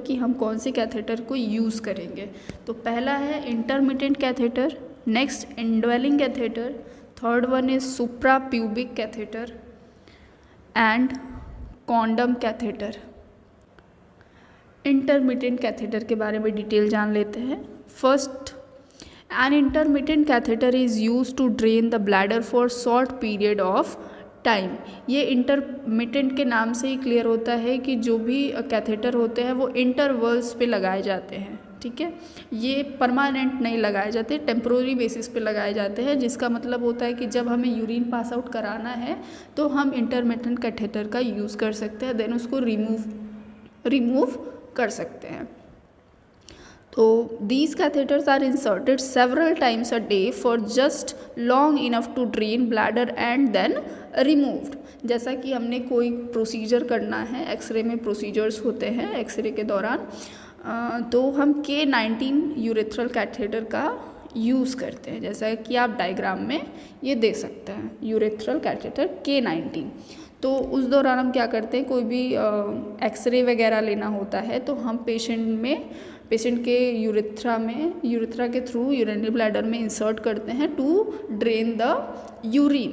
कि हम कौन से कैथेटर को यूज़ करेंगे। तो पहला है intermittent catheter, next indwelling catheter, third one is supra pubic catheter and condom catheter. Intermittent catheter के बारे में डिटेल जान लेते हैं। First, an intermittent catheter is use to drain the bladder for short period of time. ये intermittent के नाम से ही क्लियर होता है कि जो भी कैथेटर होते हैं वो इंटरवल्स पे लगाए जाते हैं, ठीक है। ये परमानेंट नहीं लगाए जाते, टेम्प्रोरी बेसिस पे लगाए जाते हैं, जिसका मतलब होता है कि जब हमें यूरिन पास आउट कराना है तो हम इंटरमिटेंट कैथेटर का यूज़ कर सकते हैं, देन उसको रिमूव कर सकते हैं। तो these catheters are inserted several times a day for just long enough to drain bladder and then removed। जैसा कि हमने कोई प्रोसीजर करना है, एक्सरे में प्रोसीजर्स होते हैं एक्सरे के दौरान, तो हम K19 यूरेथ्रल कैथेटर का यूज़ करते हैं, जैसा कि आप डायग्राम में ये देख सकते हैं, यूरेथ्रल कैथेटर K19। तो उस दौरान हम क्या करते हैं, कोई भी एक्सरे वगैरह लेना होता है तो हम पेशेंट के यूरेथ्रा के थ्रू यूरिनरी ब्लैडर में इंसर्ट करते हैं टू ड्रेन द यूरिन।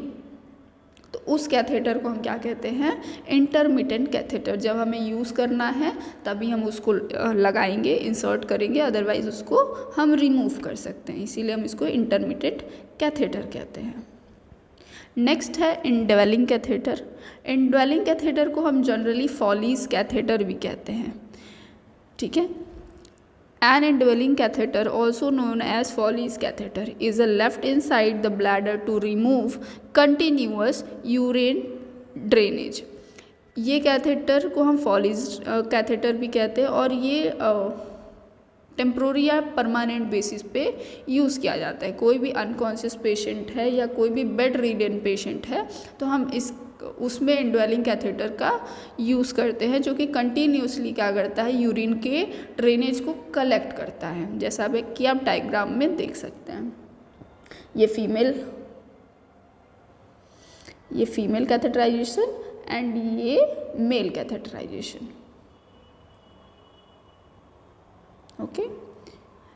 तो उस कैथेटर को हम क्या कहते हैं, इंटरमिटेंट कैथेटर। जब हमें यूज़ करना है तभी हम उसको लगाएंगे, इंसर्ट करेंगे, अदरवाइज उसको हम रिमूव कर सकते हैं, इसीलिए हम इसको इंटरमिटेंट कैथेटर कहते हैं। नेक्स्ट है इंडवेलिंग कैथेटर। इंडवेलिंग कैथेटर को हम जनरली फॉलीज कैथेटर भी कहते हैं, ठीक है। An indwelling catheter, also known as Foley's catheter, is left inside the bladder to remove continuous urine drainage। ये कैथेटर को हम फॉलीज कैथेटर भी कहते हैं और ये टेम्प्रोरी या परमानेंट बेसिस पे यूज़ किया जाता है। कोई भी अनकॉन्शियस पेशेंट है या कोई भी बेड रिडन पेशेंट है तो हम उसमें इंडवेलिंग कैथेटर का यूज़ करते हैं, जो कि कंटिन्यूसली क्या करता है, यूरिन के ड्रेनेज को कलेक्ट करता है, जैसा कि आप डायग्राम में देख सकते हैं। ये फीमेल कैथेटराइजेशन एंड ये male catheterization, okay.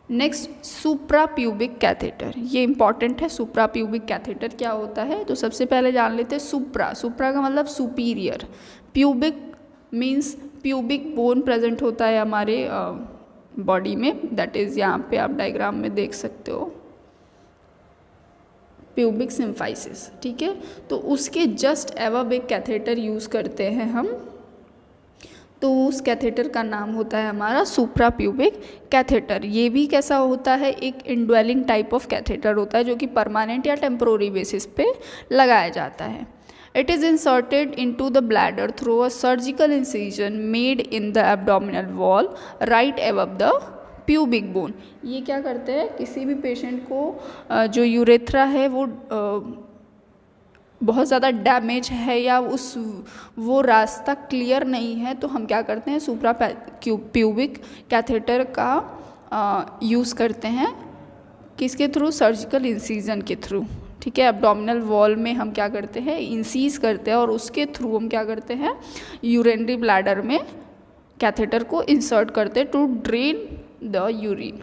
Next suprapubic catheter, ये इंपॉर्टेंट है। सुप्राप्यूबिक कैथेटर क्या होता है, तो सबसे पहले जान लेते हैं सुप्रा का मतलब superior, pubic means pubic bone present होता है हमारे बॉडी में, दैट इज़ यहाँ पे आप डायग्राम में देख सकते हो, प्यूबिक सिम्फाइसिस, ठीक है। तो उसके जस्ट एबव एक कैथेटर यूज़ करते हैं हम, तो उस कैथेटर का नाम होता है हमारा सुप्राप्यूबिक कैथेटर। ये भी कैसा होता है, एक इंडवेलिंग टाइप ऑफ कैथेटर होता है, जो कि परमानेंट या टेम्प्रोरी बेसिस पे लगाया जाता है। It is inserted into the bladder through a surgical incision made in the abdominal wall right above the pubic bone. ये क्या करते हैं, किसी भी पेशेंट को जो यूरेथ्रा है वो बहुत ज़्यादा डैमेज है या वो रास्ता क्लियर नहीं है, तो हम क्या करते हैं, सुप्राप्यूबिक कैथेटर का यूज़ करते हैं, किसके थ्रू, सर्जिकल इंसीजन के थ्रू, ठीक है। एब्डोमिनल वॉल में हम क्या करते हैं, इंसीज करते हैं और उसके थ्रू हम क्या करते हैं, यूरिनरी ब्लैडर में कैथेटर को इंसर्ट करते हैं to drain the urine.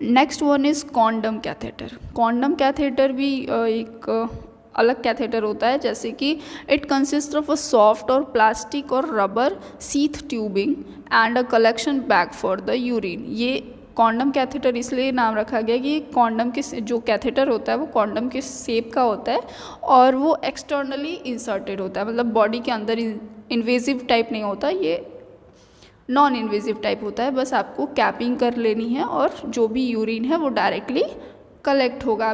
Next one is condom catheter. Condom catheter भी एक अलग कैथेटर होता है, जैसे कि it consist of a soft और प्लास्टिक और rubber sheath tubing and a collection bag for the urine. ये कॉन्डम कैथेटर इसलिए नाम रखा गया कि कॉन्डम के जो कैथेटर होता है वो कॉन्डम के शेप का होता है और वो एक्सटर्नली इंसर्टेड होता है, मतलब बॉडी के अंदर इन्वेजिव टाइप नहीं होता, ये नॉन इन्वेजिव टाइप होता है। बस आपको कैपिंग कर लेनी है और जो भी यूरिन है वो डायरेक्टली कलेक्ट होगा।